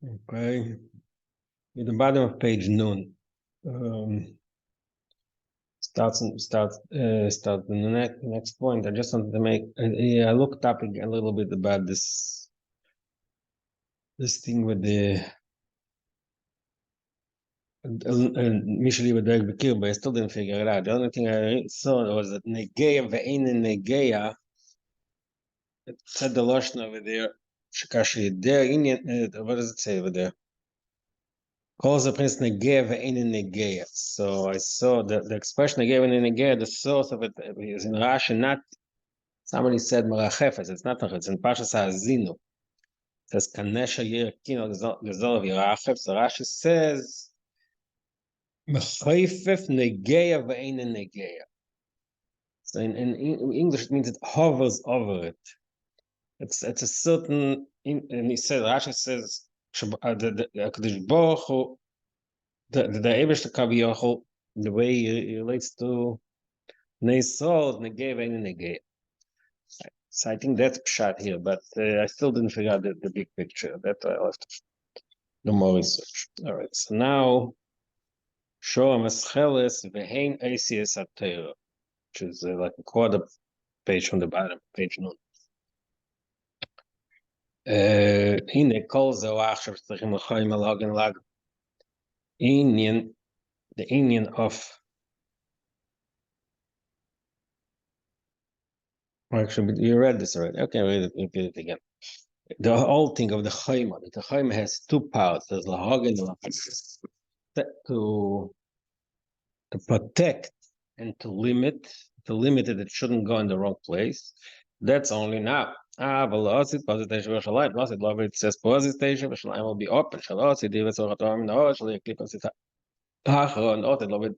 Okay, at the bottom of page Nun. Starts the next point. I just wanted to make. I looked up a little bit about this thing with the Mishli with Derek Bekir, but I still didn't figure it out. The only thing I saw was that Negeya ve'ein Negeya. It said the Lashon over there. Shakashi there. What does it say over there? Calls the prince Negev in Negev. So I saw the expression Negev in Negev, the source of it is in Rashi, not somebody said Merachefes, it's not it's in Pashas Ha'azinu. It says Kanesha Yerkino Gezol Yerachef. So Rashi says Mechayfef Negev in Negev. So in English it means it hovers over it. It's a certain, and he said, Rashi says, the Baruch Hu, the Eibishter Kaviyachol, the way he relates to Neisol, Negev, and Negev. So I think that's pshat here, but I still didn't figure out the big picture. That I'll have to do more research. All right, so now, Shoah Mescheles Vehein ACS Atera, which is like a quarter page from the bottom, page Nun. הנה כל זה הוא עכשיו שצריכים לחיים על הגן לג. The Indian of actually you read this already. Okay, repeat it again. The whole thing of the Chayma. The Chayma has two parts. There's Lahag and Lahag. To protect and to limit it, it shouldn't go in the wrong place. That's only now. Velocity, positive Shalit, velocity, love it says positive, Shalit will be open. Shalit, Divas or Hatom, no, Shalit, click on it. Hachron, Oted, love it.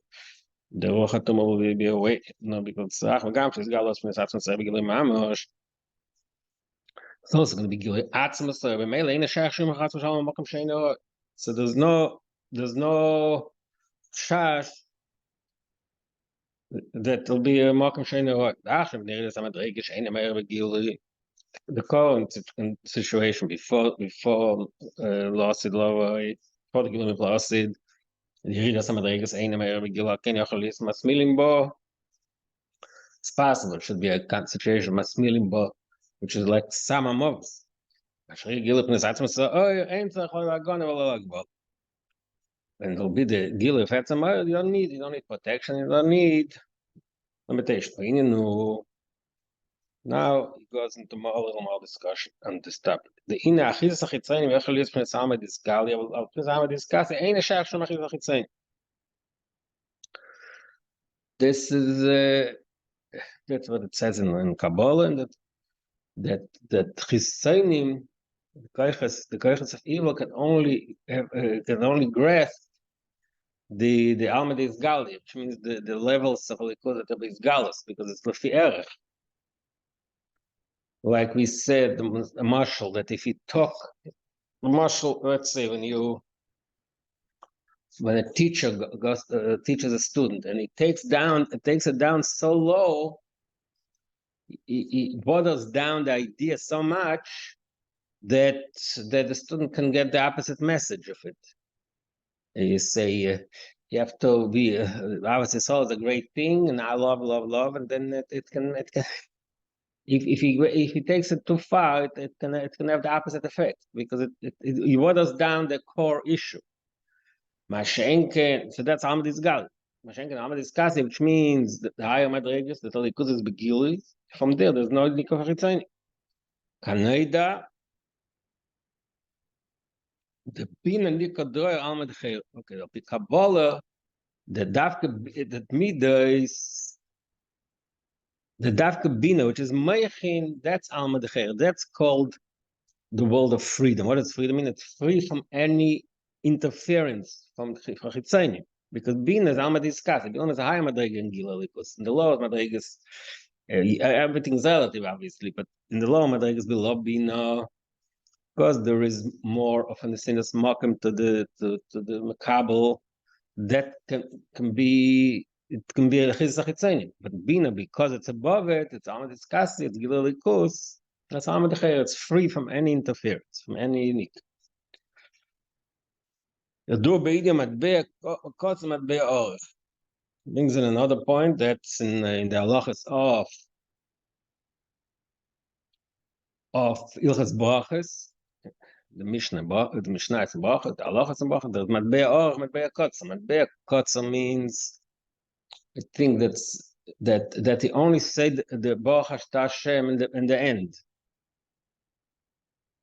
The Ruach HaTumah will be away. No, because Gam, she's got lost from his absence, every Mamosh. It's also going to be Gilly Atzma, so Mele in the Shashim, Hatzma, Mokum Shane. So there's no Shash that will be a Mokum Shane. Achim, there is some Dregish, Aina Meir, Gilly. The current situation before Lossid Lower, before the Gilly Lossid, Yirida some Dregish, Aina Meir, Gilly, Ken Yochalis, Masmilimbo. It's possible. It should be a situation, Masmilimbo, which is like Sama Movs. And it'll be the Gil if that's a you don't need protection, you don't need limitation. Now it goes into more discussion on this topic. The Ina Achis Achitzain, Vechel Prince Ahmed Disgali, Prince Ahmed Discuss, Aina Shach Shum Achis Achitzain. This is that's what it says in Kabbalah, and that Chitzainim, the kaiches of evil can only grasp the Alma Gali, which means the levels of Likud that is Galus, because it's Lefi Erech. Like we said, a marshal, that if you talk, a marshal, let's say when a teacher teaches a student and he takes it down so low, he bothers down the idea so much that the student can get the opposite message of it. You say you have to be obviously soul is a great thing, and I love, and then it can if he takes it too far, it can have the opposite effect, because it waters down the core issue. So that's Amadis Gal. Amadis Kasi, which means the higher madregas, the Talikus is Begili. From there's no Nikov Hitzani. Canada. The pin and Nikodroy Almad Khair. Okay, the Kabbalah, the Davka Bina, which is Mayachin, that's Almad Khair. That's called the world of freedom. What does freedom mean? It's free from any interference from Chitzainim. Because Bina is Almad Iskasi. Bina is a higher Madrega in Gila Likus. In the lower Madregas, everything's relative, obviously, but in the lower Madregas below Bina, because there is more of an sinus makim to the makabel, that can be a chizach. But Bina, because it's above it, it's Amad Iskasi, it's Gilal Likus, that's Amad Echer, it's free from any interference, from any unique. ידוע באידיום מטבע קוצר מטבע אורך. Brings in another point that's in the halachas of Ilchas Brachas, the Mishnah is Brachas, the halachas in Brachas. There's matbea or matbea kotzer. Matbea kotzer means, I think that he only said the Baruch Hashem in the end.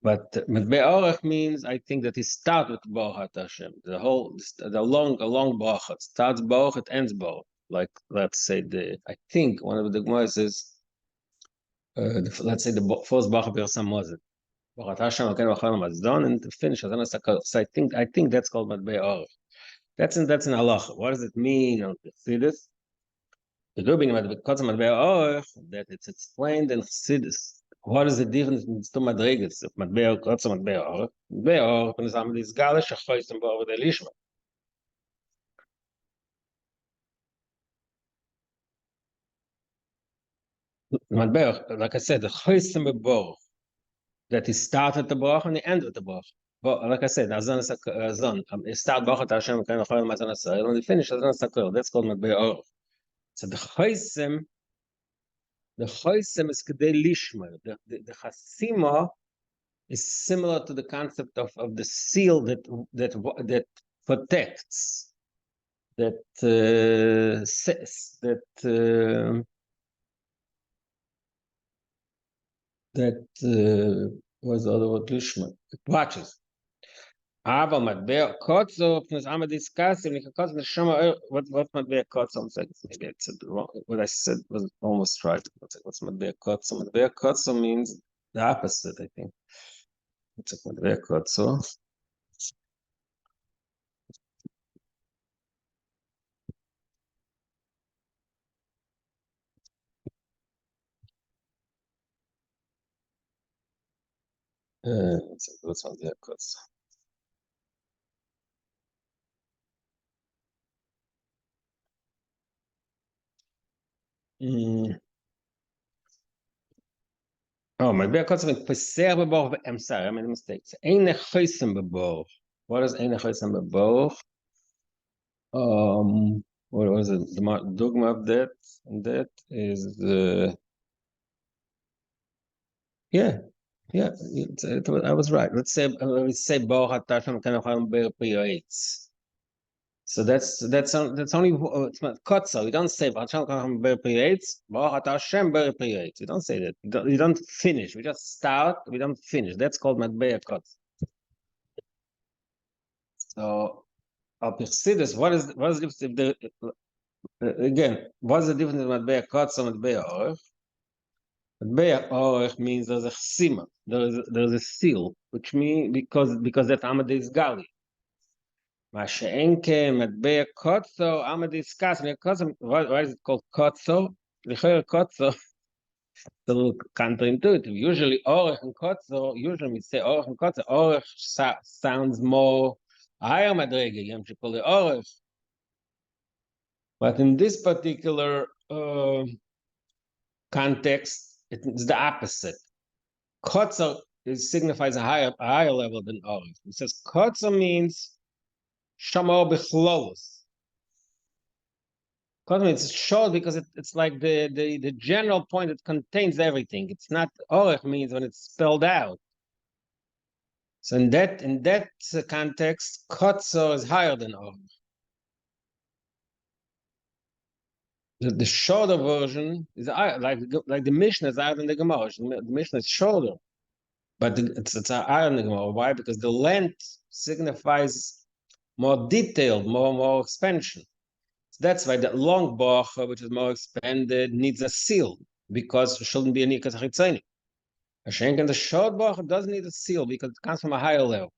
But matbea orech means, I think that he starts with Baruch Hashem. The long Baruch starts Baruch, it ends Baruch. Like, let's say I think one of the Gemara is, let's say the first Baruch B'Yosam Moses. Baruch Hashem Elokeinu V'Cholem Mazdon, and to finish. So I think that's called matbea orech. That's in halacha. What does it mean on Chassidus? That it's explained in Chassidus. What is the difference between two madrigas? If matbea kotzer, matbea orech. Matbea orech, when it's this gala shachoysim b'or v'delishma. Matbea, like I said, the choysim b'or, that he started the brach and he ended the brach. But like I said, azan start brach Hashem Elokeinu V'Cholem Mazdon, when he finish azan sakol, that's called matbea orech. So the choysim is kedei lishma. The chasima is similar to the concept of the seal that protects, that says, what's the other word? Lishma. It watches. Aber matbea kotzer, I'm discussing what matbea kotzer. Maybe I said wrong. What I said was almost right. What's matbea kotzer? Matbea kotzer means the opposite, I think. What's matbea kotzer? What's matbea kotzer? Oh, matbea kotzer means peser b'bor. I'm sorry, I made a mistake. Ein choysim b'bor. What is ein choysim b'bor? What was it? The dogma of that? And that is yeah. I was right. Let's say Baruch Hashem Elokeinu V'Cholem Mazdon. So that's only it's not kotzer. You don't say Baruch Hashem Elokeinu V'Cholem Mazdon. Baruch Hashem Mazdon. You don't say that. You don't finish. We just start. We don't finish. That's called matbea kotzer. So Al Chassidus, what is the difference if again? What's the difference in matbea kotzer and matbea orech? Matbea orech means there's a chsima, there's a seal, which means because that's Amadis Gali. Masha'enke matbea kotzo Amadis Kasmi. Why is it called kotzo? L'chayr kotzo, it's a little counterintuitive. Usually orech and kotzo, usually we say orech and kotzo. Orech sounds more higher madrega. You have to call it orech. But in this particular context, it's the opposite. Kotzer signifies a higher level than orech. It says kotzer means shamor b'chlolos. Kotzer means short because it's like the general point that contains everything. It's not orech means when it's spelled out. So in that context, kotzer is higher than orech. The shorter version is like the Mishnah is higher than the Gemara. The Mishnah is shorter, but it's higher than the Gemara. Why? Because the length signifies more detailed, more expansion. So that's why the long bracha, which is more expanded, needs a seal because it shouldn't be a nikas chitzoni. A shenk and the short bracha doesn't need a seal because it comes from a higher level.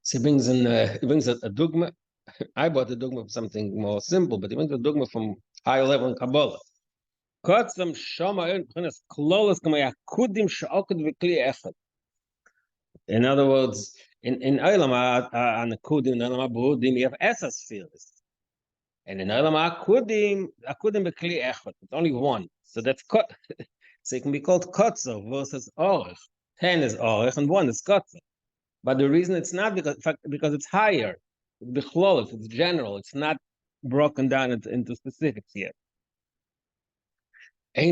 So he brings a dogma. I bought a dogma of something more simple, but he brings a dogma from higher level in Kabbalah. Kotzam shama klolos kama yakudim she'oked v'kli echad. In other words, in Olam HaKudim, in Olam HaBrudim, you have Esa spheres. And in Olam HaKudim b'kli echad. It's only one. So that's so it can be called kotzer versus orech. 10 is orech and 1 is kotzer. But the reason it's not because it's higher. It's general. It's not broken down into specifics yet. Like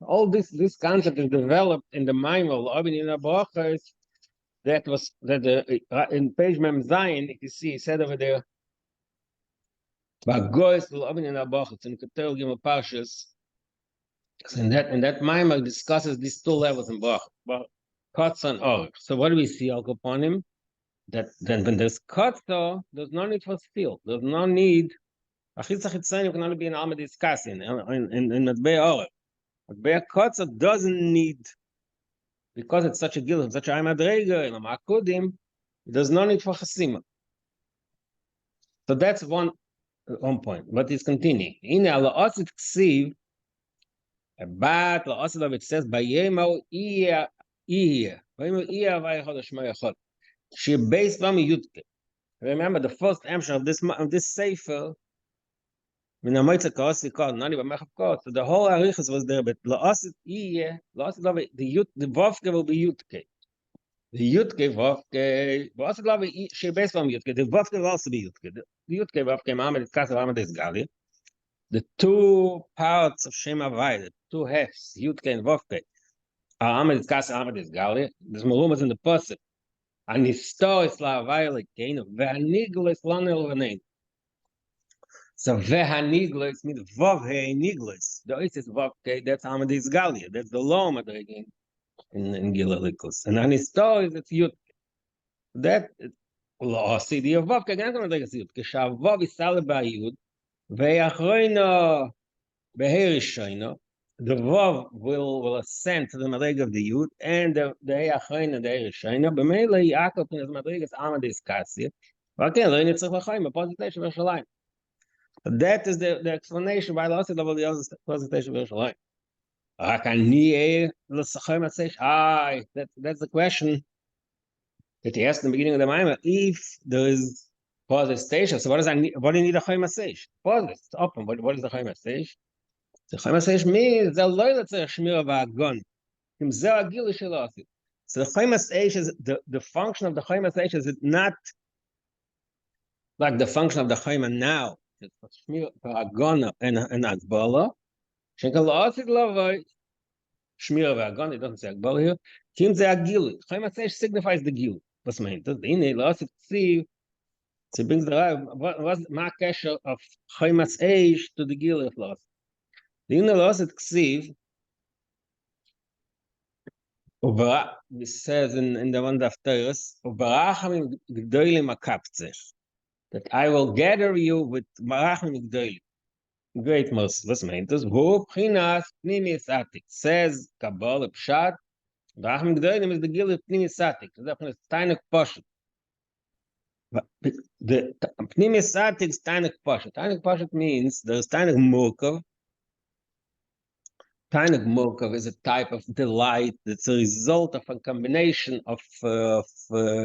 all this concept is developed in the mind of that was in page Mem Zayin, you see, it said over there, in that Maimar discusses these two levels in Brach, cuts and org. So what do we see, Al Kaponim? That then when there's cuts, though, there's no need for steel. There's no need. Achitzach Hitzayim can only be an Alma discussing in Matbei Org. Matbei cuts doesn't need, because it's such a guild, such a Madrega, and a Makudim, there's no need for Chasima. So that's one point. But he's continuing. In Allah Osit Ksiv, but La Osit of it says, Bayemo Iya. Bayemo Iya Vayachod Shma Yachod. She based on Yutke. Remember the first emshah of this sefer, when the Moitza Kaosi called, not even Mechaf Kot, so the whole Arichas was there, but La Osit Iya, La Osit of it, the Vovke will be Yutke. The Yutke Vovke, Osit of it, she based on Yutke, the Vovke will also be Yutke. The Yutke Vovke, Mahamad is Kasav, Mahamad is Gali. The two parts of Shem Havai, the two hefs, Yutke and Vovke, are Mahamad is Kasav, Mahamad is Gali. There's Malumas in the Pasuk. And his story is la violet gain of Vehaniglis Lanel Vanin. So Vehaniglis means Vav Niglis. The Ois is Vav, that's Amadis Galia. That's the law Madrigin in Gilalikus. And on his story, it's Yut. That law city of Vav, again, I'm going to Yut. Keshav is Salaba Yud, Veachroino Beherishoino. The Vav will ascend to the Madrig of the Yud, and the Eyachain and the Erishaina. B'meila Yaakov in his Madrig is Amadis Kassia. Again, learn it Tzachachayim, a presentation of Yerushalayim. That is the explanation why the Osid of the presentation of Yerushalayim. That's the question that he asked in the beginning of the Maimah. If there is presentation, so what do you need a Chayim Aseish? Pause, it's open. What is the Chayim Aseish? The Chayim means the loyal to Shmir Vagon. So the Chayim is the function of the Chayim is not like the function of the Chayim now. It's Shmir Vagon and Agbala. Shekel Asid Lavai Shmir Vagon. It doesn't say Agbala here. Kim the Agil. Chayim signifies the Gil. What's meant? The Ine Lasid Ksiv. So it brings the Rav. What's the Makesha of Chayim to the Gil of Lasid? The Ine Lasid Ksiv. It says in the one of Teres, that I will gather you with Marachim Gdoilim. Great mercy. What's meant? Who Pchinas Pnimis Atik says Kabbalah Pshat. Marachim Gdoilim is the Gil of Pnimis Atik. That's Tainik Poshet. The Pnimis Atik is Tainik Poshet. Tainik Poshet means there's Tainik Murkov. Tainik Murkov is a type of delight that's a result of a combination of the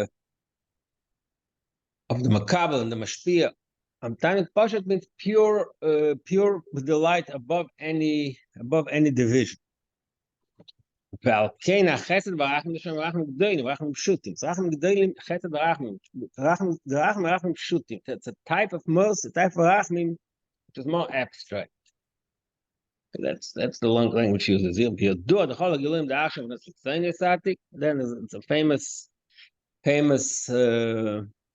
Makabel and the Mashpia. Tainik Poshet means pure delight above any division. It's a type of mercy, type of rachmim, which is more abstract. That's the long language uses here. Then it's a famous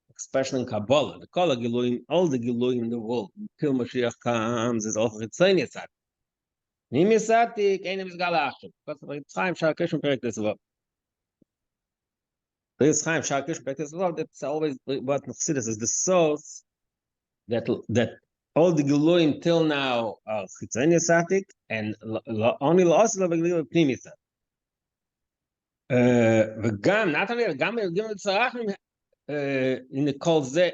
expression in Kabbalah. The Kol Giluim, all the Giluim in the world, till Mashiach comes, is also Chitzayni Satik. Nimi Satik, Einem is Galachim. Because it's Chaim Shakishim practice of this Chaim Shakishim practice of that's always what Chassidus is the source that all the Giluim till now are Chitzayni Satik, and only L'Osel of Giluim Pnimi Satik. V'gam, not only V'gam, V'gam Tzarachim in the Kol Zeh,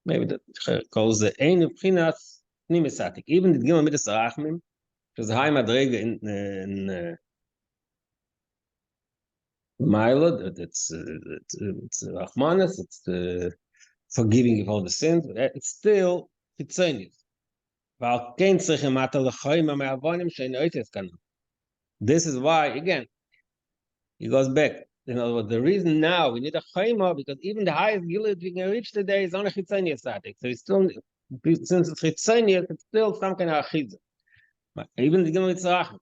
maybe the Kol Zeh, Ein Pchinas Pnimi Satik. Even the Gimel Midas Arachmim, which is a high madrega Milo, it's Rahmanis, it's the forgiving of all the sins. It's still chitzonius. This is why, again, he goes back. In other words, the reason now we need a chayma because even the highest gilut we can reach today is only chitzonius static. So it's still, since it's chitzonius, it's still some kind of achidza. Even the Gimel Yitzrachim,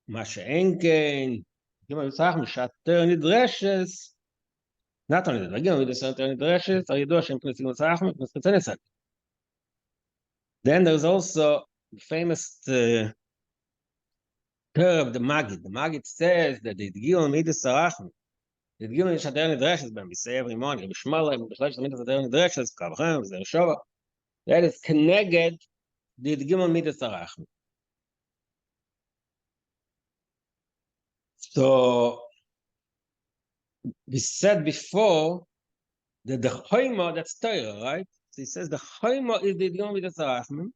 מה שאין כן, גימל יצחק משתר נדרשת, not only that, גימל משתר נדרשת, הידוע שהם כנסים יצחק, מסכצן יצחק. Then there's also the famous term of the Maggid. The Maggid says that the גימל מידס הרחם, the גימל משתר נדרשת בהם, we say every morning, בשמר להם, בכלל שתמיד משתר נדרשת, כבכם, וזה רשובע, that is כנגד the גימל מידס הרחם. So, we said before that the Choyma, that's Torah, right? So he says the Choyma is the Gimel Midas Harachmim.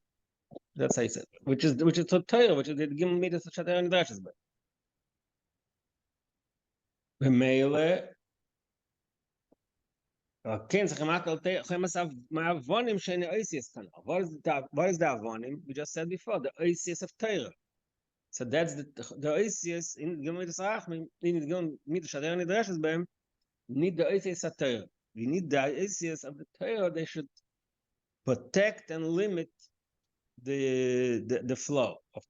That's how he said, which is to Torah, which is the Gimel Midas Shater and Drashes. B'meile, Ken Zechemat al Chemas Ma'avonim Sheni Oisius Kanal. What is the Avonim? We just said before, the Oisius of Torah. So that's the Oisius in Gimel Midas Harachmim, in the Gimel Midas Shater and Drashes. Need the Oisius of Torah. We need the Oisius of the Torah. They should protect and limit the flow of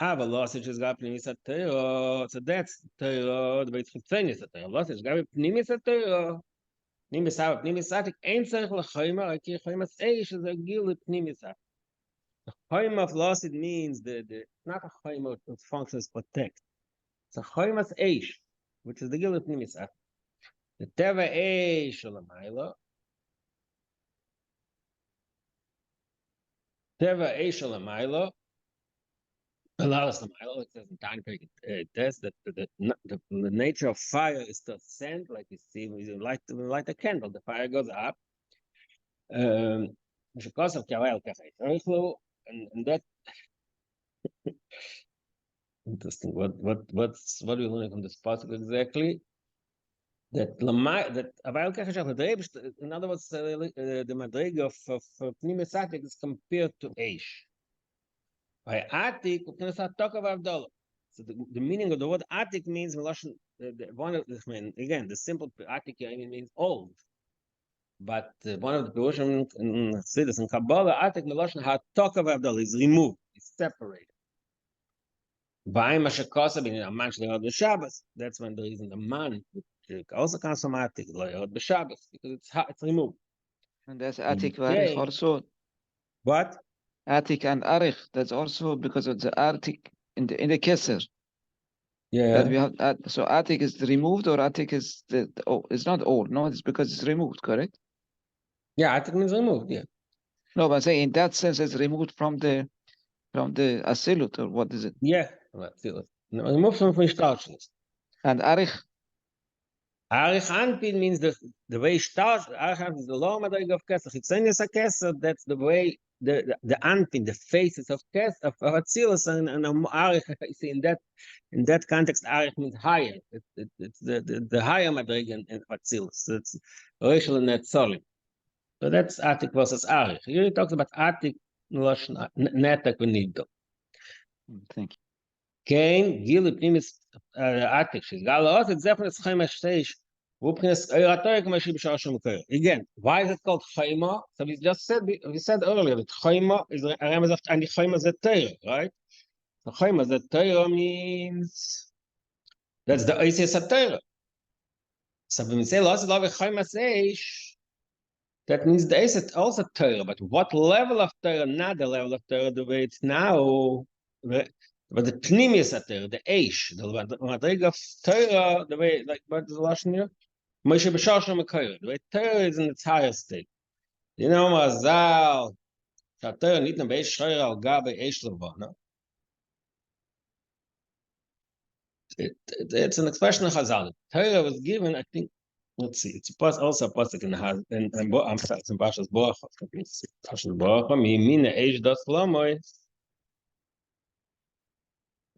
velocity has got pnimis Torah. So that's Torah. The beit chitzonius Torah. Velocity got pnimis Torah. Pnimis atik ein tzarich lechayma. Aki chaymas eish is a gil pnimis atik. The chayma of velocity means the not a chayma that functions protect. It's a chaymas eish, which is the gil pnimis atik. The teva eish olamayla. Teva eish olamayla. Allows them. It says in time period test that the nature of fire is to ascend, like you see when you light a candle, the fire goes up. And that interesting. What are we learning from this passage exactly? That in other words, the madrig of pnimis atik is compared to Eish. By Atik, so the meaning of the word Atik means again, the simple Atik means old. But one of the Perushim in Chassidus and Kabbalah, Atik Meloshen HaTokav Avdol is removed, is separated. That's when the reason the man also comes from Atik, because it's removed. And that's Atik Varich also. What? Atik and Arich, that's also because of the Atik in the Keser. Yeah. That we have, so Atik is removed, or Atik is it's not old, no, it's because it's removed, correct? Yeah, Atik means removed, yeah. No, but I'm saying in that sense it's removed from the Asilut, or what is it? Yeah, removed from Shtalshness. And Arich? Arich Anpin means the way Shtalsh, Arich is the lower madrig of Kesser. Chitzonius HaKesser, that's the way the Anpin, the faces of Kesser, of Atzilus, and Arich, see in that context, Arich means higher. It's the higher madrig in Atzilus. It's Rishon and Netzolim. So that's Atik versus Arich. Here he talks about Atik, Netak, V'Niddo. Thank you. Kain, Gili, Pnimis, Atik, she's got a lot of Zephyrus Chayma Shteish, Wupnis, Eiratorek, Mashi B'Shar Shemukir. Again, why is it called Chayma? So we said earlier that Chayma is a remez of, and Chayma is a Torah, right? So Chayma, the Torah means, that's the Oisius of Torah. So when we say, Los Love Chayma Seish, that means the Oisius also Torah, but what level of Torah? Not the level of Torah the way it's now. But the pnimius of Torah, the Eish, the madrig of Torah, the way, like, what is the lashon here? Moshe b'shar shemukir, the way Torah is in its higher state. You know, Mazal, Torah nitna b'eish shayr al gabe eish levana. It's an expression of Chazal. Torah was given, I think. Let's see. It's also a pasuk in Haz, and I'm sorry, it's in Parshas Boach. Parshas Boach. Mimina eish das lamoy.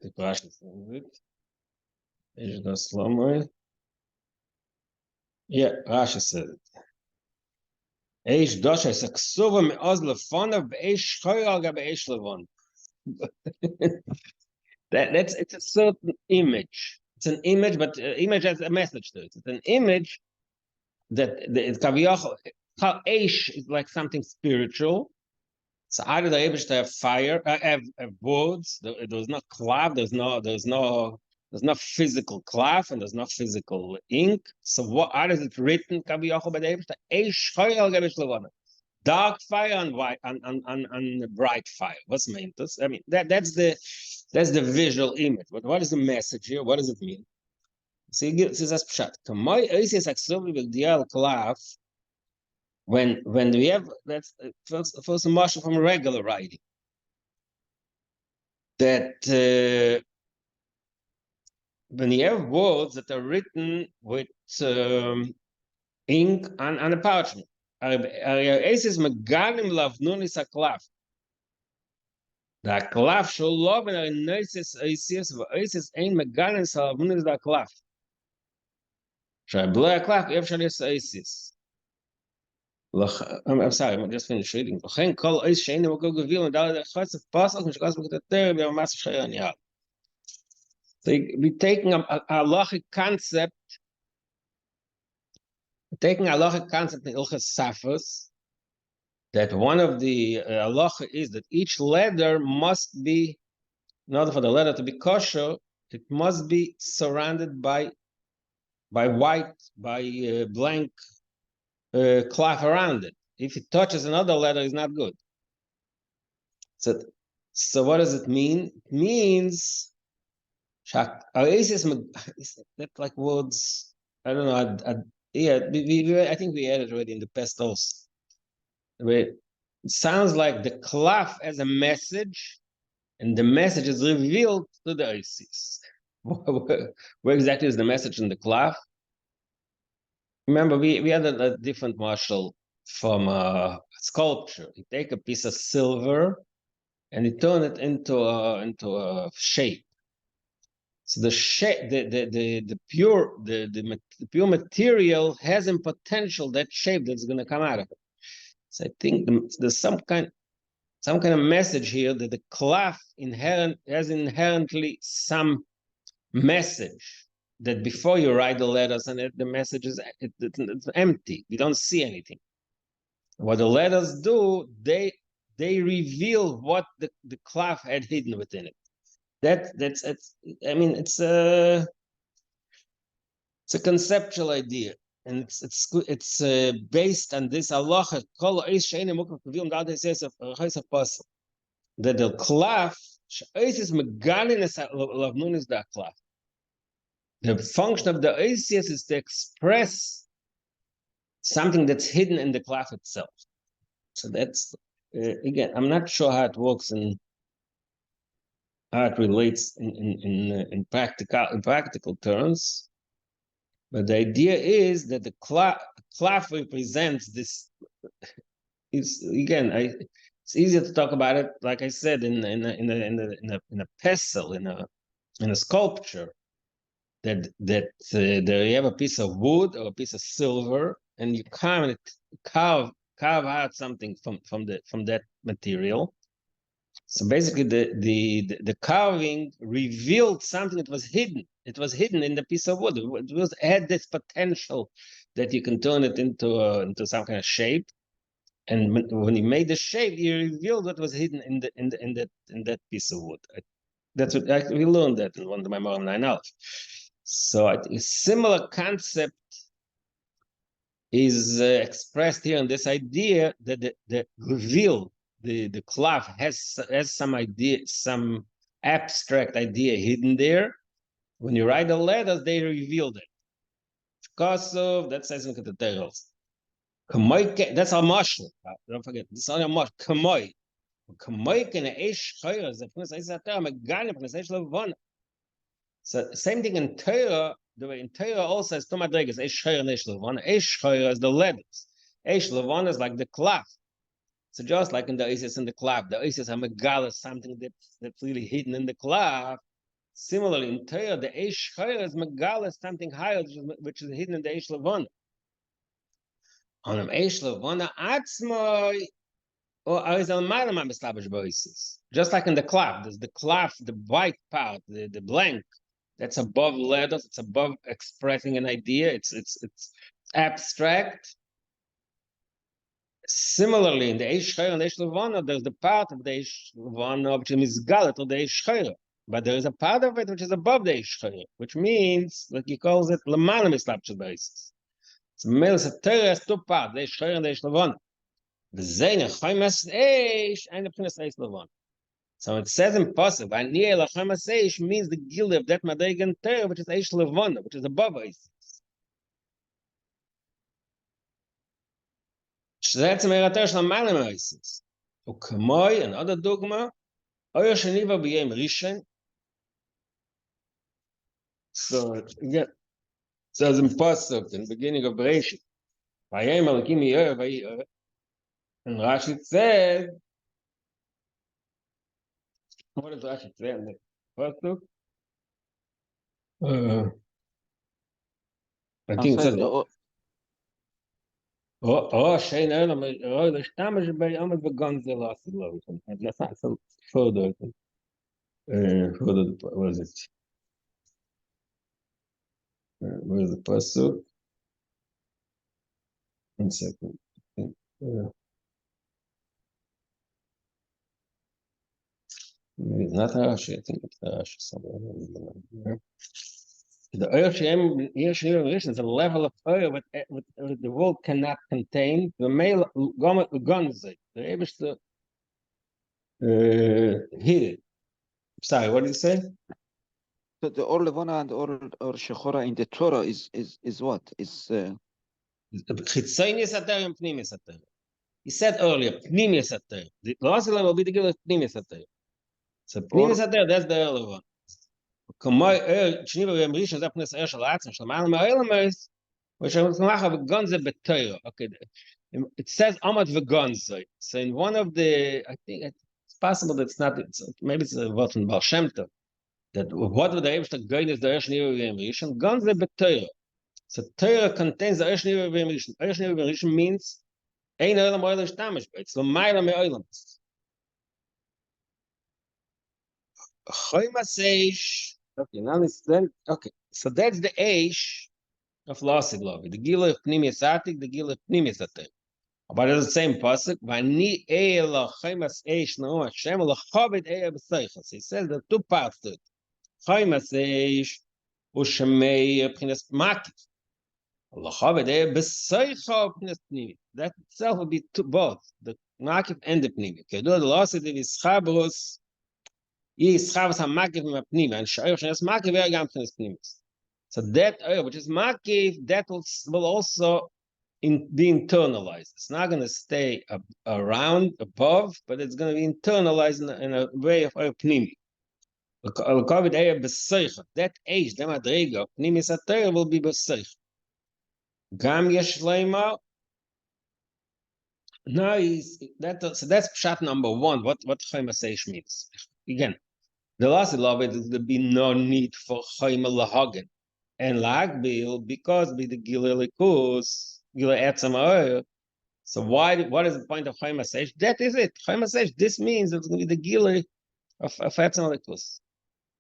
The Parshas. Eish das lamoy. Yeah, Rashi says it. Eish dosha is a ksuva me'oz lefonav be'eish choyer al gabe eish levon. It's a certain image. It's an image, but image has a message to it. It's an image that the kaviyach eish is like something spiritual. So either the able to have fire, have words. There's no cloud. There's no physical cloth, and there's no physical ink. So what? How is it written? Kaviyach by the able to eish choyer al gabe eish levon. Dark fire and white and bright fire. What's meant this? I mean, that's the visual image. But what is the message here? What does it mean? See, this is pshat. When we have that's first a marshal from regular writing that when you have words that are written with ink on a parchment. The klaf shall love and a noises isis ein meganin salmunis da klaf. Shabla klaf efshal is isis. I'm sorry, I'm just finished reading. Chen kol is shein mo go gevil and da khas pasach mish gas mit der be mas shayan ya. We taking a halachic concept, in Ilchas Safos, that one of the halacha is that each letter must be, in order for the letter to be kosher, it must be surrounded by white, by blank cloth around it. If it touches another letter, it's not good. So what does it mean? It means that's like words. I don't know. I think we had it already in the past also. It sounds like the cloth as a message, and the message is revealed to the Isis. Where exactly is the message in the cloth? Remember, we had a different marshal from sculpture. You take a piece of silver and you turn it into a shape. So the shape, the pure material has in potential that shape that's going to come out of it. So I think there's some kind of message here that the cloth has inherently some message that before you write the letters and the message is it's empty. You don't see anything. What the letters do, they reveal what the cloth had hidden within it. It's a conceptual idea, and it's based on this halacha that the cloth the function of the oisius is to express something that's hidden in the cloth itself. So that's again, I'm not sure how it works and how it relates in practical terms, but the idea is that the cloth represents this. It's again, it's easier to talk about it, like I said, in a pestle, in a sculpture. That there you have a piece of wood or a piece of silver, and you carve out something from that material. So basically, the carving revealed something that was hidden. It was hidden in the piece of wood. It had this potential that you can turn it into some kind of shape. And when you made the shape, you revealed what was hidden in that piece of wood. That's what we learned that in one of my Maram 9 So a similar concept is expressed here in this idea that the reveal, the cloth has some idea, some abstract idea hidden there. When you write the letters, they revealed it. Because of that says in the titles. That's our marshal. Don't forget. This is our marshal. Kamoy. Kamoy can eish chayra. So same thing in Torah. The way in Torah also has two madrigas. Eish chayra and eish levana. Eish chayra is the letters. Eish levana is like the cloth. So just like in the Isis and the cloth, the Isis are megala, something that's really hidden in the cloth. Similarly in Torah, the eish chayra is megala, something higher which is hidden in the eish levana. On dem Eish Levana Atzmoi, or Arizal Malama Mislabish Boises. Just like in the clef, there's the clef, the white part, the blank, that's above letters, it's above expressing an idea, it's abstract. Similarly, in the Eish Chayra and the Eish Levana, there's the part of the Eish Levana which is Galat or the Eish Chayra. But there is a part of it which is above the Eish Chayra, which means, like he calls it, Lamana Mislabish Boises. So Melis HaTorah has two parts, the Eish Chayra and the Eish Levana. So it says in Pasuk, "V'aniyeh lachem Eish" means the gilui of that madrigan Torah, which is Eish Levana, which is above Eish. That's Merater Shlamalim Eish. Ukmoy, another dogma, Oyer Sheniva b'Yom Rishon. So again, it says in Pasuk, in the beginning of Beraishit, "Vayem Elokim Yoyer Vayir," and Rashi said, what does Rashi say in the Pasuk? I think it says, שאין אלא להשתמש בעומד בגונזל לעשות לו. That's not so further. What is it? Where is the pasuk? 1 second. It's not Rashi. I think it's Rashi somewhere. The oil is a level of oil what the world cannot contain. The male guns the able to hit it. Sorry, what did you say? So the Or Levana and Or Shechora in the Torah is what? Is Chitzonius Ater and Pnimius Ater. He said earlier, Pnimius Ater. The last level will be the gift of Pnimius Ater. So Pnimius Ater, that's the early one. Kamoi Shniva Remrisha Zapnes Ershal Atzim Shalman Ma'elamis, which I was Macha V'Gonze B'Torah. Okay, it says Amad V'Gonze. So in one of the, I think it's possible that it's not, maybe it's a word from Baal Shem Tov, that what would the Eibishter Goin is the Ershniva Remrisha, Gonze B'Torah. So Torah contains the Ershniva Remrisha. Ershniva Remrisha means Ein Olam Olam Shtamish, it's L'mayla Me'olam. Choymaseish. Okay, now it's then. Okay, so that's the Eish of Losiglovi, the Gila of Pnimius Atik, the Gila of Pnimius Atik. But it's the same pasuk. Vani Eila Choymas Eish No Hashem L'Choved Eila B'Seichas. He says there are two parts to it. Choymaseish Ushemei Pnimis Makif. L'Choved Eila B'Seichas Pnimis Pnimius. That itself will be both the Makif and the Pnimius. Okay, do the Losiglovi is Chabrus. So that oil, which is makif, that will also be internalized. It's not going to stay around above, but it's going to be internalized in a way of oil pnimi. That age, the madriga, pnimi satayr will be b'seich. Gam yeshleima. Now so that's pshat number one. What chaymaseish means again. The last love is there be no need for chayma lahagen and lagbil because be the gilelikus gila etzam oil. So what is the point of chaymaseish? That is it. Chaymaseish. This means it's going to be the gilei of etzam elikus,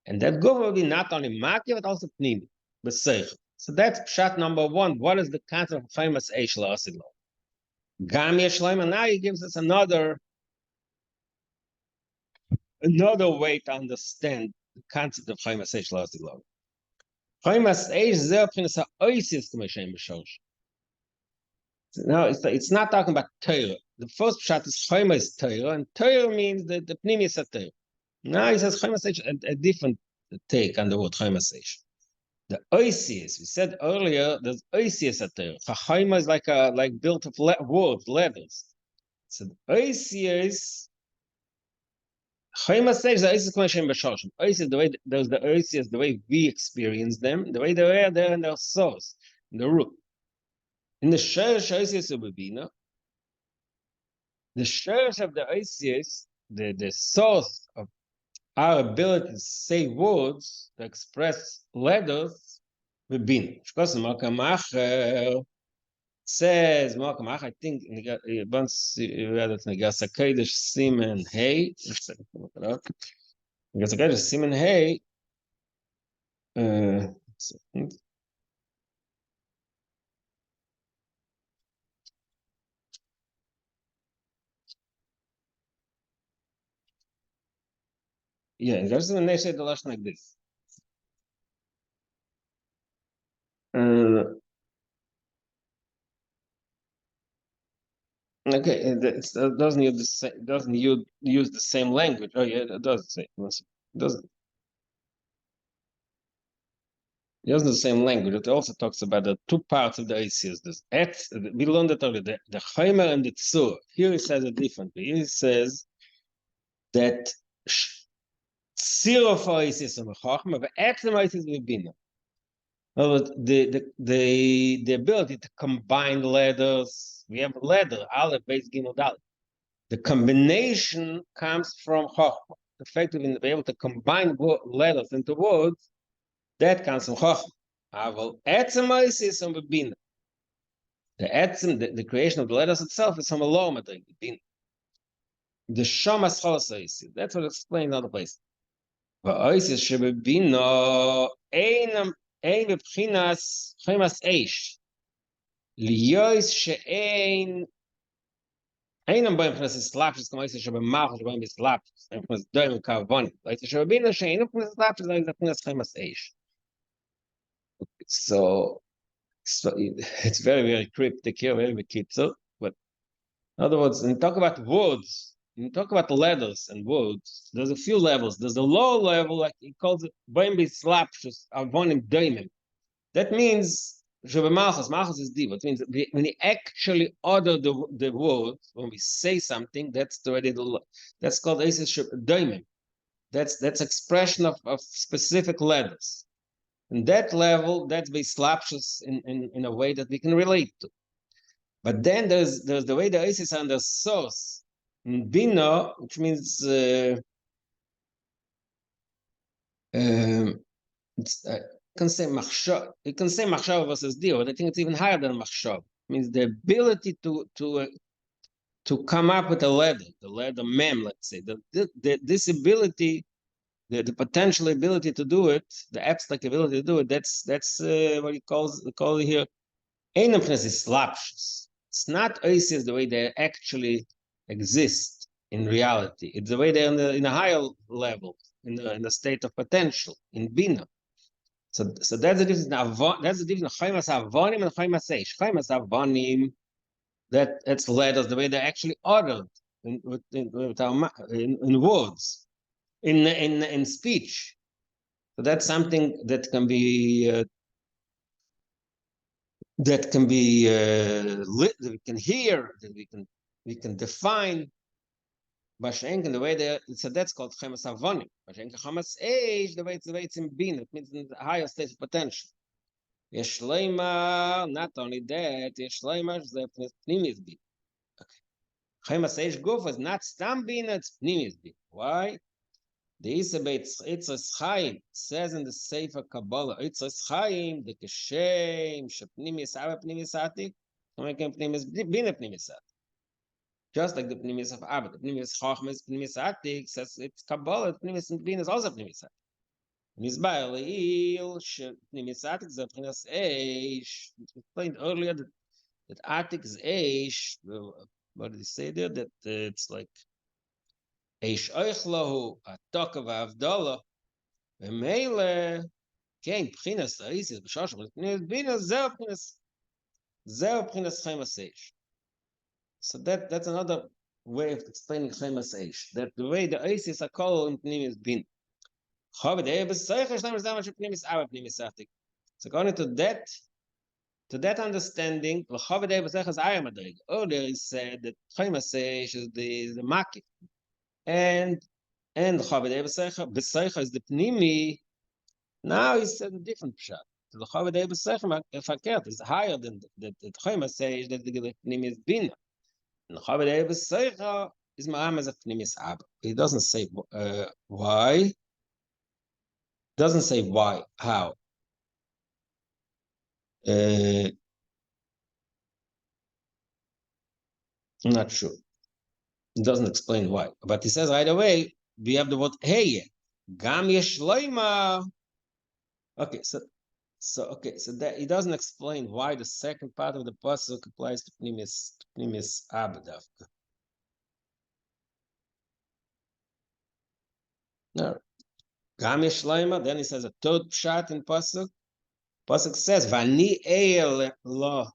and that go will be not only maki but also pnimi b'seich. So that's pshat number one. What is the concept of chaymaseish la'asid lo? Gam yeshleim, and now he gives us another way to understand the concept of Chaymas Eish Lastig Love. Chaymas Eish Zer P'nesa Oisis T'Meshem B'Shosh. Now it's not talking about Torah. The first pshat is Chaymas Torah, and Torah means the Pnimis Torah. Now he says Chaymas Eish, a different take on the word Chaymas Eish. The Oisis, we said earlier, there's Oisis Torah. Chayma is like built of words, letters. So the Oisis. Chaymas Eish, the Oisis T'Meshem B'Shosh. Oisis, the way there's the Oisis, the way we experience them, the way they are there in their source, in the root. In the Sherish Oisis of Bebina, the Sherish of the Oisis, the source of our ability to say words, to express letters, Bebina. Of course, it's says Malcolm, I think once you read it, Negas Hakodesh Simen Hey. Look it up. Negas Hakodesh Simen Hey. Yeah, Negas Simen Hey said the last like this. Okay, it doesn't use use the same language. Oh yeah, it does say it doesn't. It uses the same language. It also talks about the two parts of the Isis. We learned that already. The Chaimer and the Tzur. Here he says it differently. Here he says that Tzir of Isis is a Chachma, but Etzem Isis is Bina. The ability to combine letters. We have a letter, Aleph, Beis, Gimel, Dalet. The combination comes from Chachma. The fact of being able to combine letters into words, that comes from Chachma. Aval Etzem Isis is Bina. The etzem, the creation of the letters itself is from a lower madrig. The shamas cholas. That's what explained in other places. Va'oisis shebebino ein bebchinas chemas eish. Liyois she'ein einam boim chnas islapshis kam oisis shebemachos boim islapshis. Ein chnas doim kavoni. Oisis shebebino she'ein chnas islapshis oisis chnas chemas eish. So it's very, very cryptic here, very kitzel. But in other words, when you talk about words, when you talk about letters and words, there's a few levels. There's a low level, like he calls it Boimbi Slapshus, Avonim Daimim. That means Malchus is deep. It means when you actually order the words, when we say something, that's already that's called Daimim. That's expression of specific letters. And that level, that's by slapshus in a way that we can relate to. But then there's the way the Isis under source, Bina, which means can say machshav. You can say machshav versus dir, but I think it's even higher than machshav. It means the ability to come up with a letter, the letter mem, let's say, this ability, the potential ability to do it, the abstract ability to do it. That's what he calls here. Einamchnes is slapshus. It's not Isis the way they actually exist in reality. It's the way they're in a higher level, in the state of potential, in Bina. So that's the difference. That's the difference. Chaimas Avonim and Chaimas Eish. Chaimas Avonim, that's letters, the way they're actually ordered in words, in speech. So that's something that can be that we can hear, that we can define. Bashenk, the way so that's called chemas avonim. Bashenk chemas eish, the way it's in bin, it means in the higher state of potential. Yeshleima, not only that, Yeshleima is the pnimis bin. Chemas eish guf is not stam bin, it's pnimis bin. Why? The Isabeit Itzras Chaim says in the Sefer Kabbalah, Itzras Chaim, the Keshem, Shepnimis Abba Pnimis Atik, Pnimis Bina Pnimis Atik. Just like the Pnimis of Abba, the Pnimis Chachmas Pnimis Atik says it's Kabbalah, Pnimis and Bina is also Pnimis Atik. Mizbael Leil, Pnimis Atik is a Pnimis Eish. We explained earlier that Atik is Eish. What did he say there? That it's like Eish Oichlahu, Ataka Vavdallah, Vemele, Kain Pchinas Isis, B'Shosh, Bina Zeo Pchinas Chemas Eish. So that's another way of explaining Chemas Eish. That the way the Isis are called in Pnimis Bin. Chavid Eibes Seicher Shleim Zama Pnimis Abba Pnimis Atik. So according to that understanding, Chavid Eibes Seicher is Ayamadrig. Earlier he said that Chemas Eish is the Makif. And Chavidei B'Seicha is the Pnimi. Now he said a different pshat. The Chavidei B'Seicha Fakert is higher than the Chayma says that the Pnimi is Bina. And the Chavidei B'Seicha is Ma'am as a Pnimi is Abba. He doesn't say why. Doesn't say why, how. I'm not sure. It doesn't explain why. But he says right away, we have the word heye. Gam yesh loima. Okay, so that he doesn't explain why the second part of the pasuk applies to Pnimis Abdavka. No. Gam yesh loima, then he says a third pshat in pasuk. Pasuk says, Vani eil lo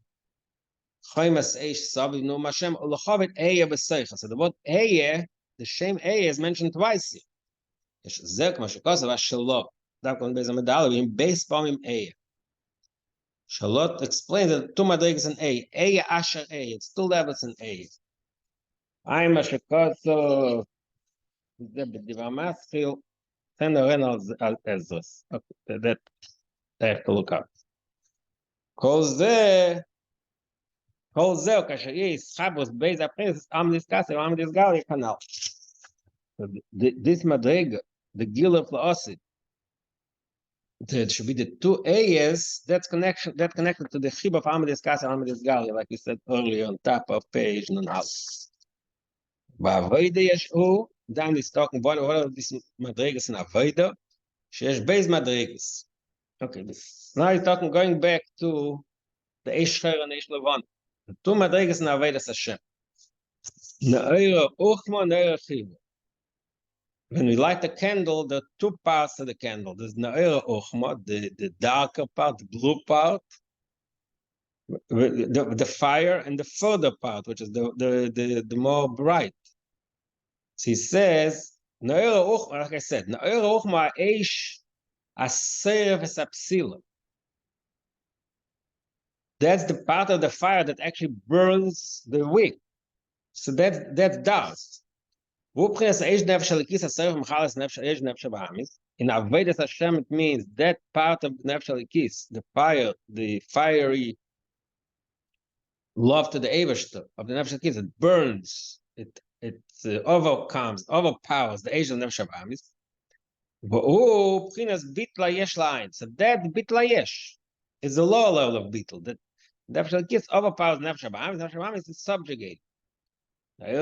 chaymas eish sabi no mashem ulachavit heye b'seicha. So the word heye, the same heye is mentioned twice here. יש זה כמו שכוסף השלו, דווקא באיזה מדליה, ועם בייס פעם עם A. Shalot explains that two madrigas in A asher A, it's two levels in A. I'm a shekosov, זה בדבר מתחיל, תן לרן על עזרס. That I have to look up. כל זה, כאשר יהיה ישחבוס בייס הפריס, עם דיסקסי, עם דיסגל, יקנל. This madriga, the gil of Laosid, it should be the two A's that's connected to the chib of Amadis Kasa and Amadis Galia, like we said earlier on top of page Nunal. Vavoida Yeshu, then he's talking about what are these madrigas in Avoida. Sheesh base madrigas. Okay, now he's talking going back to the Eishcher and Eish Levon. The two madrigas in Avoida Hashem. Ne'era Uchma, Ne'era Chiva. When we light the candle, there are two parts of the candle. There's Na'era Uchma, the darker part, the blue part, the fire, and the further part, which is the more bright. So he says, Na'era Uchma, like I said, Na'era Uchma Eish Aser V'Sapsila. That's the part of the fire that actually burns the wick. So that's dark. In Avodas Hashem, it means that part of the Nefesh Halikis, the fire, the fiery love to the Eivashter of the Nefesh Halikis, it burns, it overpowers the Eish of Nefesh Habamis. So that Bitla Yesh is the lower level of Bitl. That Nefesh Halikis overpowers Nefesh Habamis. Nefesh Habamis is subjugated. That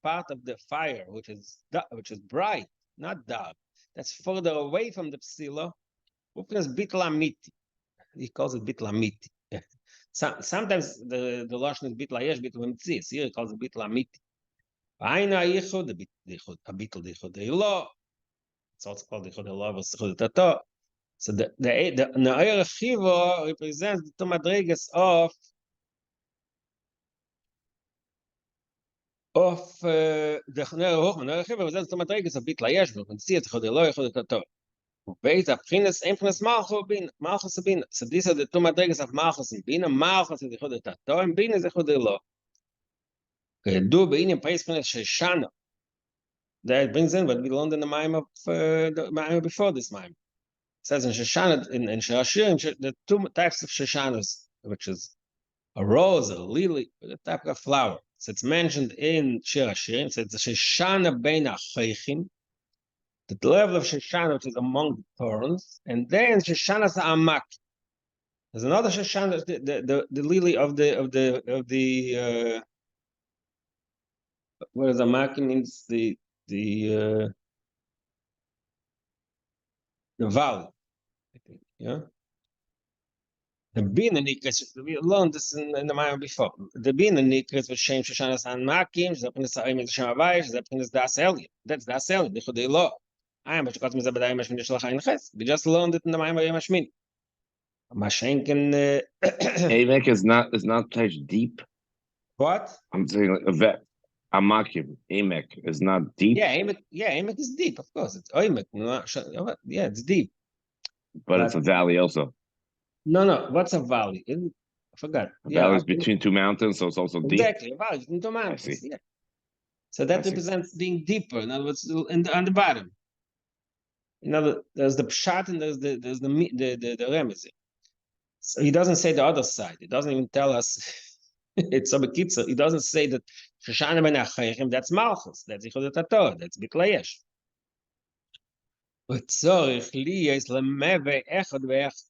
part of the fire, which is bright, not dark, that's further away from the psila, he calls it bitlamiti. Sometimes the lashon is bitlayesh, bitlamiti. Here he calls it bitlamiti. It's also called the Tato. So the Na'er Chiva represents the two madrigas of the Na'er Chiva represents the two madrigas of bitlayesh, bitlamiti, Tato. So these are the two madrigas of Malchus and Bina. Malchus is the Chod Tato, and Bina is the Chod Lo. Do Bina praise Shoshana. That brings in what we learned in the Maim of the Maim before this Maim. It says in Shoshana, in Shashir, the two types of Shoshanas, which is a rose, a lily, a type of flower. So it's mentioned in Shir Hashirim. So it's a Shoshana Bein HaCheichim, the level of Shoshana, which is among the thorns, and then Shoshana Amak. There's another Shoshana, the lily of the what is Amak means the valley, I think, yeah. The Bina Nikras, we learned this in the Maya before. The Bina Nikras with Shem Shoshana Amakim, Zapinis Aim is Shem Avayish, Zapinis Das Elia. That's Das Elia, the Chudei Lo. I am but got me the Badai Mashmin Shalach Ches. We just learned it in the Maya Mashmin. Mashenken Amek is not touch deep. What? I'm saying that Amakim, Amek is not deep. Yeah, Amek is deep, of course. It's Amek. Yeah, it's deep. But it's a valley also. No. What's a valley? I forgot. A valley is between two mountains, so it's also deep. Exactly, a valley between two mountains. Yeah. So that represents being deeper. In other words, on the bottom. In other words, there's the pshat and there's the remezi. So he doesn't say the other side. He doesn't even tell us. It's a bekitzer. He doesn't say that Shoshana ben Achayim, that's Malchus, that's Yichud Tato, that's Bitlayesh. But tzorich li is lemeve echad ve'echad.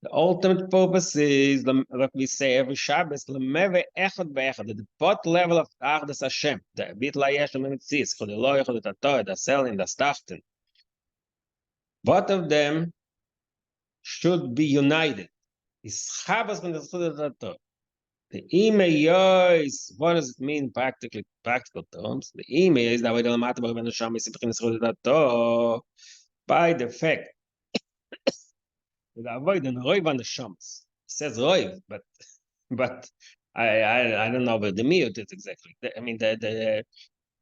The ultimate purpose is, like we say every Shabbos, lemeve echad be'echad, the pot level of Achdas Hashem, the bit layesh mitzis, for the loy, for the tator, the selling, the stachten. Both of them should be united. Is Shabbos when the tator. The email, what does it mean practical terms? The email is that way the lamata ben Hashem is the tator by the fact. The avoid and roiv on the shams. It says roiv, but I don't know about the miyut it exactly. I mean the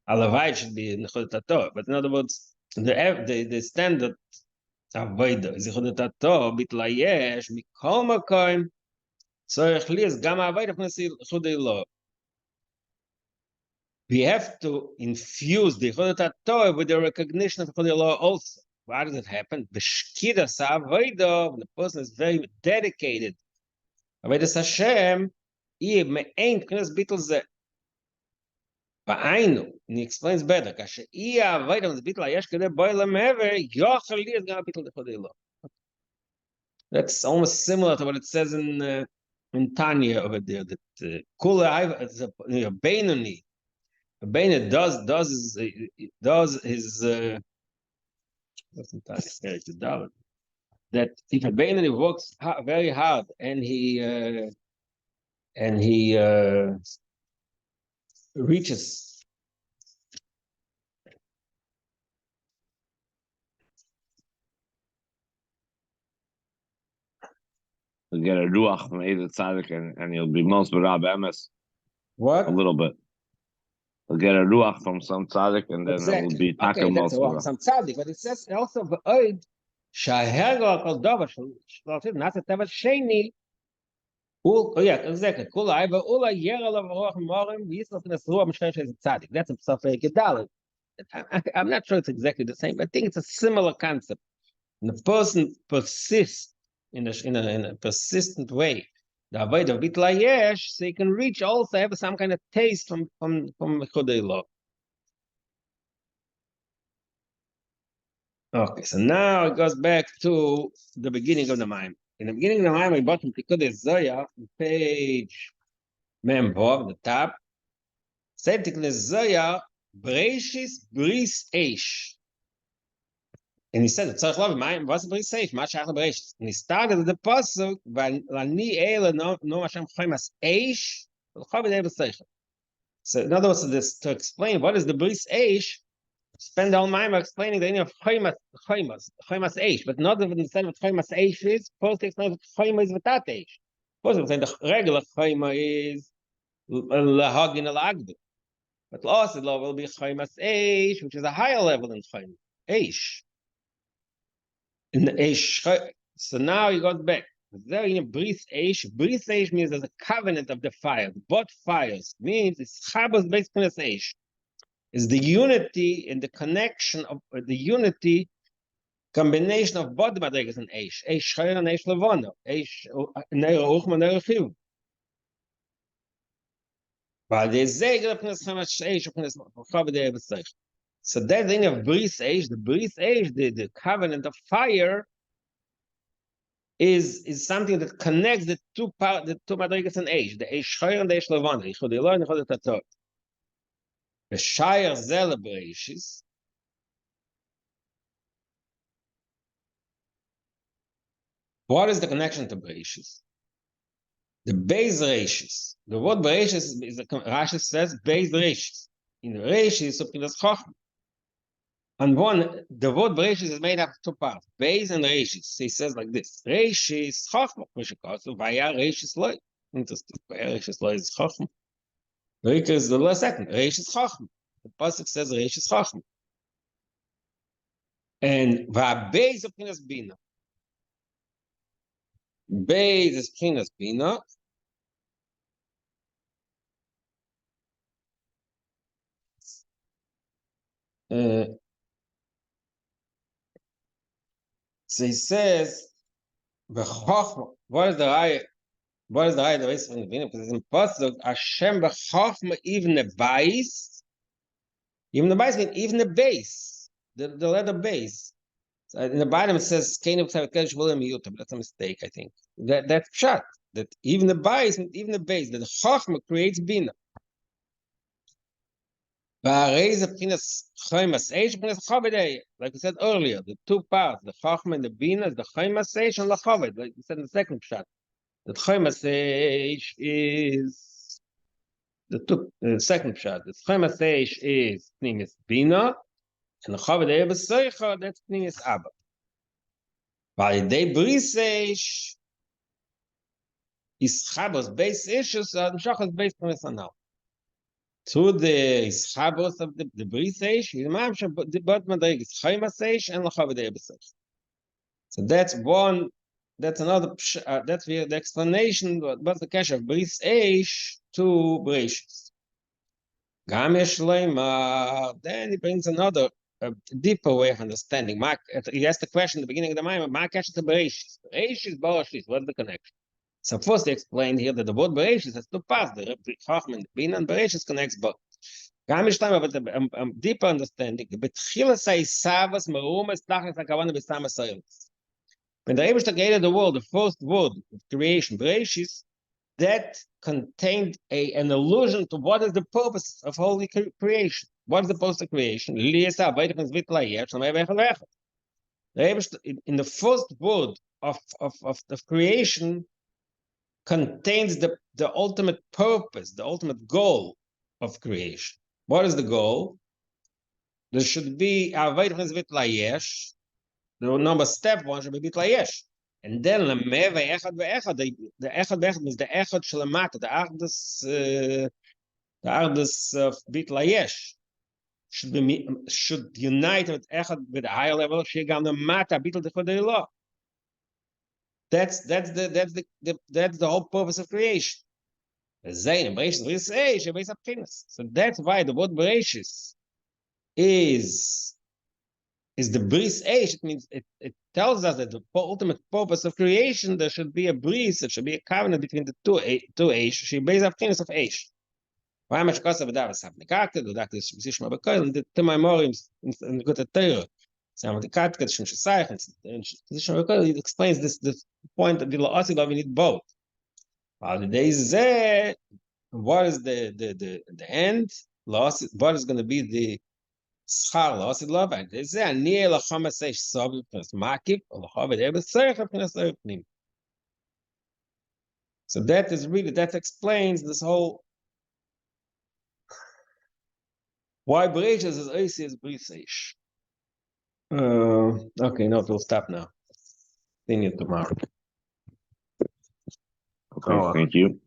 alavai should be in the Torah, but in other words, the standard avoid is the Torah bit layesh mikol makom tzorich lias gam avoid of nasi chudei. We have to infuse the Torah with the recognition of chudei lo also. Why does it happen? B'shkida sa'avoida, when the person is very dedicated. Avodas Hashem, me'ein k'nes bittul zeh. Ba'ainu, and he explains better. Kasher avoida when the bittul hayesh kedei boi lemever, yochel li es gam bittul dechudei lo. That's almost similar to what it says in Tanya over there. That kula is a Beinoni. A Beinoni does his that if a Beinoni works very hard and he reaches To get a ruach from either tzaddik and you'll be most berab emes what a little bit. You'll get a ruach from some tzaddik and then it will be taka okay, most that's berab. some tzaddik, but it says also v'oid shahergo kol dover shlotiv nasa tevat sheni. Oh yeah, exactly. Kula aiva ula yera lav morim v'yisrael k'nes ruach m'shchen she's a tzaddik. That's a psafei gedalid. I'm not sure it's exactly the same, but I think it's a similar concept. And the person persists in a persistent way. The avodah bit layesh, so you can reach also have some kind of taste from chudei lo. Okay, so now it goes back to the beginning of the Maim. In the beginning of the Maim, we bought from Tikudei Zoya, page Memvov, the top. Say Tikudei Zoya, Bereishis Bris Eish. And he said, "Tzarich love Maim, what's Bris Eish? Ma shach Bereishis." And he started the pasuk, "V'ani eila no Hashem choimas Eish, v'chov b'nei b'seichel." So in other words, to explain what is the Bris Eish, spend all Maim explaining the meaning of choimas Eish, but not to understand what choimas Eish is. First, to explain what choimas is v'tat Eish. First, to explain the regular choima is lahagin al-agdu. But also, there will be choimas Eish, which is a higher level than choim Eish. In the Eish, so now he goes back. There in a bris Eish means there's a covenant of the fire. Both fires means it's chabos based on Eish. Is the unity and the connection of the unity combination of both the madrigas and Eish. Eish chayr and Eish levono. Eish neir uchma neir chiv. But the zegel pnes chamash Eish pnes chav de b'seich. So that thing of bris Eish, the covenant of fire, is something that connects the two madrigas and Eish, the Eish chayr and the Eish levono. Yichud Eloi and Yichud Tator. The shiur zelebreishis. What is the connection to Bereishis? The Beis Reishis. The word Bereishis is Rashi says Beis Reishis. In Reishis, so in Chachma. And the word Bereishis is made up of two parts, Beis and Reishis. He says like this: Reishis Chachma, which is also Vaya Reishis Loi. Interesting. Vaya Reishis Loi is Chachma. Rika is the last second. Reishis Chachma. The pasuk says Reishis Chachma. And Va'beis of Pinas Bina. Beis is Pinas Bina. So he says, "B'chachma." What is the raya? What is the raya? The race from the Bina, because it's in pasuk Hashem b'chachma even the base. Even the base means even the base. The letter base. So in the bottom it says Kainu Tzavikesh William Yuta, but that's a mistake, I think. That's shot. That even the base, that the Chachma creates Bina. Like we said earlier, the two parts, the Chachma and the Bina, is the Chaymas Eish and the Chaved. Like we said in the second shot, the Chaymas Eish is the second shot. The Chaymas Eish is Pnimis Bina, and the Chaved Eish Seicha, that's Pnimis Abba. By the Bris Eish is Chabos base issues, and Shachas base Pnimis Anal. To the Ishabos of the Bris Eish, the bottom is Chaymas Eish and the Chaved Eish Seicha. So that's one. That's another. That's the explanation. What's the cash of Bris Eish to Bereshit? Gamesh Leima. Then he brings another deeper way of understanding. He asked the question at the beginning of the Maimon. Ma cash to Bereshit. Bereshit is Bereshit. What's the connection? So first they explained here that the word Bereshit has two parts. The Chachman, the Bina, and Bereshit connects both. Gamesh Leima, but a deeper understanding. Betchila say Savas Merumas Tachlis Hakavana B'Samas Soyos. When the Rebbe created the world, the first word of creation, Bereshit, that contained an allusion to what is the purpose of holy creation. What is the purpose of creation? The Rebbe, in the first word of creation, contains the ultimate purpose, the ultimate goal of creation. What is the goal? There should be the number step one should be bitlayesh, and then the echad means the echad shlemata, the ardus of bitlayesh should unite with echad with a higher level of shegam the mata bitl the law. That's the whole purpose of creation. So that's why the word Bereshit is the bris eish. It means it tells us that the ultimate purpose of creation, there should be a bris, there should be a covenant between the two eish. She based up things of eish. Why much cost of that was happening? The doctor is Sishma Bekoil, and the Maimorim in Good Torah. Some of the Katkat, Shem Shesayach, and Sishma Bekoil, it explains this point that the La'asid we need both. While the days there, what is the end? What is going to be the schar la'asid love, and they say ani lachamas eish sabi p'nas makif or lachaved ebe seicha p'nas pnim. So that explains this whole why Bereshit is Eisi is Bris Eish. Okay, no, we'll stop now. See you tomorrow. Okay, thank you.